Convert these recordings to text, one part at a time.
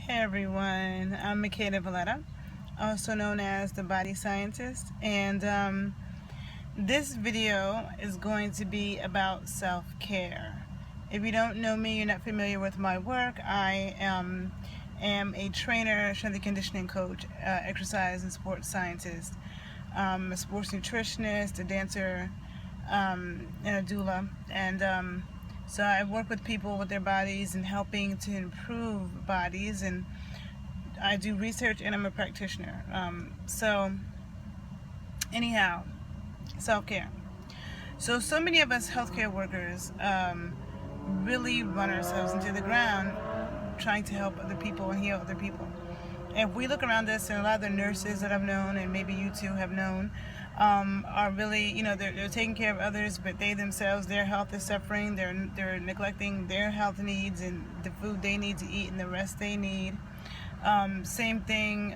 Hey everyone, I'm Makeda Voletta, also known as the Body Scientist, and this video is going to be about self-care. If you don't know me, you're not familiar with my work, I am a trainer, strength and conditioning coach, exercise and sports scientist, a sports nutritionist, a dancer, and a doula, and so I work with people with their bodies and helping to improve bodies, and I do research and I'm a practitioner. So anyhow, self-care. So many of us healthcare workers really run ourselves into the ground trying to help other people and heal other people. If we look around us, and a lot of the nurses that I've known, and maybe you too have known, are really, they're taking care of others, but they themselves, their health is suffering. They're neglecting their health needs and the food they need to eat and the rest they need. Same thing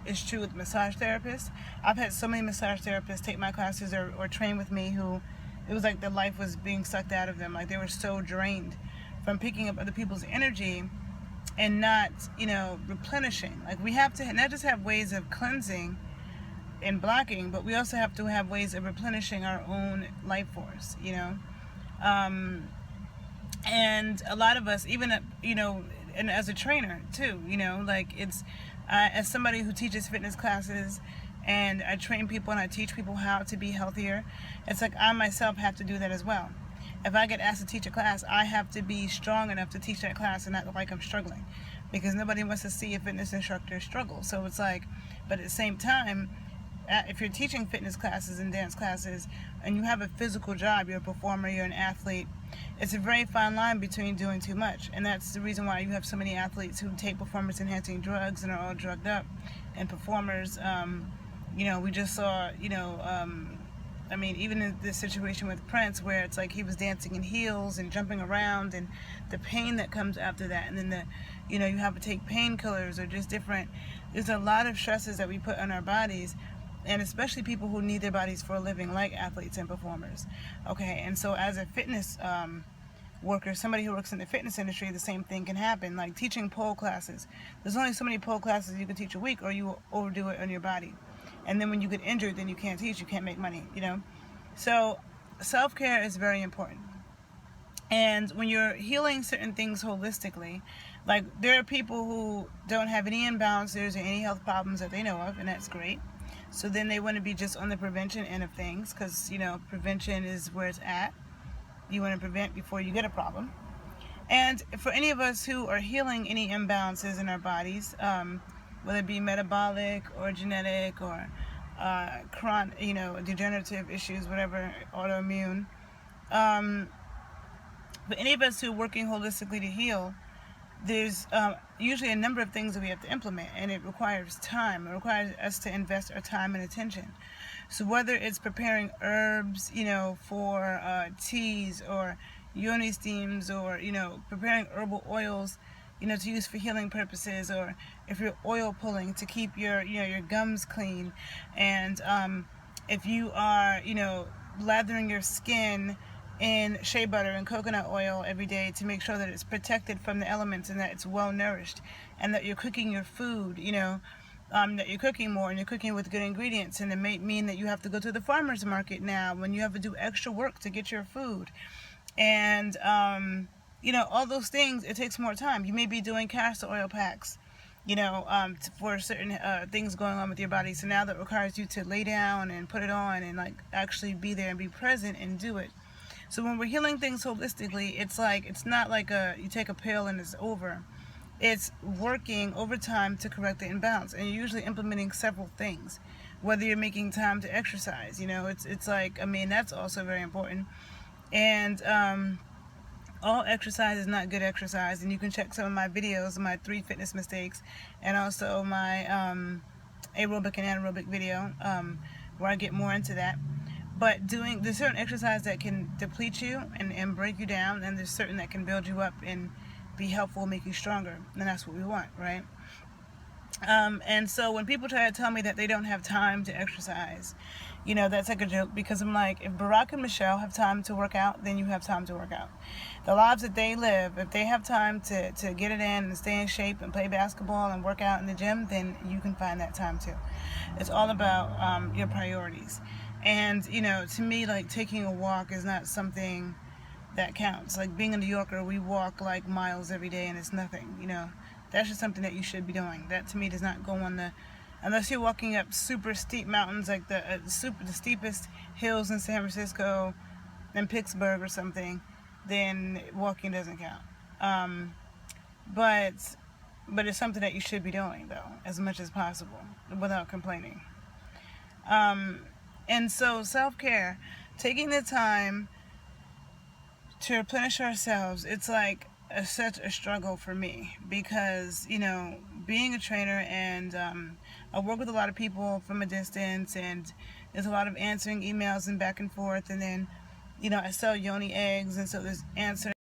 is true with massage therapists. I've had so many massage therapists take my classes or train with me who it was like their life was being sucked out of them. Like they were so drained from picking up other people's energy and not, replenishing. Like we have to not just have ways of cleansing and blocking, but we also have to have ways of replenishing our own life force, and a lot of us, even, and as a trainer too, like it's, as somebody who teaches fitness classes and I train people and I teach people how to be healthier, it's like I myself have to do that as well. If I get asked to teach a class, I have to be strong enough to teach that class and not look like I'm struggling, because nobody wants to see a fitness instructor struggle. So it's like, but at the same time, if you're teaching fitness classes and dance classes and you have a physical job, you're a performer, you're an athlete, it's a very fine line between doing too much. And that's the reason why you have so many athletes who take performance enhancing drugs and are all drugged up, and performers, we just saw, even in this situation with Prince, where it's like he was dancing in heels and jumping around, and the pain that comes after that, and then you have to take painkillers or just different. There's a lot of stresses that we put on our bodies, and especially people who need their bodies for a living, like athletes and performers. Okay, and so as a fitness worker, somebody who works in the fitness industry, the same thing can happen. Like teaching pole classes, there's only so many pole classes you can teach a week, or you will overdo it on your body. And then when you get injured, then you can't teach, you can't make money, So self-care is very important. And when you're healing certain things holistically, like there are people who don't have any imbalances or any health problems that they know of, and that's great. So then they want to be just on the prevention end of things, because, prevention is where it's at. You want to prevent before you get a problem. And for any of us who are healing any imbalances in our bodies, whether it be metabolic or genetic or chronic, degenerative issues, whatever, autoimmune. But any of us who are working holistically to heal, there's usually a number of things that we have to implement, and it requires time. It requires us to invest our time and attention. So whether it's preparing herbs, for teas or yoni steams, or, preparing herbal oils, to use for healing purposes, or if you're oil pulling to keep your gums clean, and if you are, lathering your skin in shea butter and coconut oil every day to make sure that it's protected from the elements and that it's well nourished, and that you're cooking your food, that you're cooking more and you're cooking with good ingredients, and it may mean that you have to go to the farmer's market now when you have to do extra work to get your food. And all those things, it takes more time. You may be doing castor oil packs, for certain things going on with your body. So now that requires you to lay down and put it on and like actually be there and be present and do it. So when we're healing things holistically, it's like, it's not like you take a pill and it's over. It's working over time to correct the imbalance, and you're usually implementing several things. Whether you're making time to exercise, it's like, that's also very important. And all exercise is not good exercise, and you can check some of my videos, my 3 fitness mistakes, and also my aerobic and anaerobic video, where I get more into that. But there's certain exercise that can deplete you and break you down, and there's certain that can build you up and be helpful, make you stronger, and that's what we want, right? And so when people try to tell me that they don't have time to exercise, You know, that's like a joke because I'm like, if Barack and Michelle have time to work out, then you have time to work out. The lives that they live, if they have time to get it in and stay in shape and play basketball and work out in the gym, then you can find that time too. It's all about your priorities. And, you know, to me, like taking a walk is not something that counts. Like being a New Yorker, we walk like miles every day and it's nothing, you know. That's just something that you should be doing. That to me does not go on the, unless you're walking up super steep mountains like the steepest hills in San Francisco and Pittsburgh or something, then walking doesn't count. Um, but but it's something that you should be doing though, as much as possible, without complaining. Um, and so self-care, taking the time to replenish ourselves, it's like such a struggle for me because, you know, being a trainer and I work with a lot of people from a distance, and there's a lot of answering emails and back and forth, and then, you know, I sell yoni eggs, and so there's answering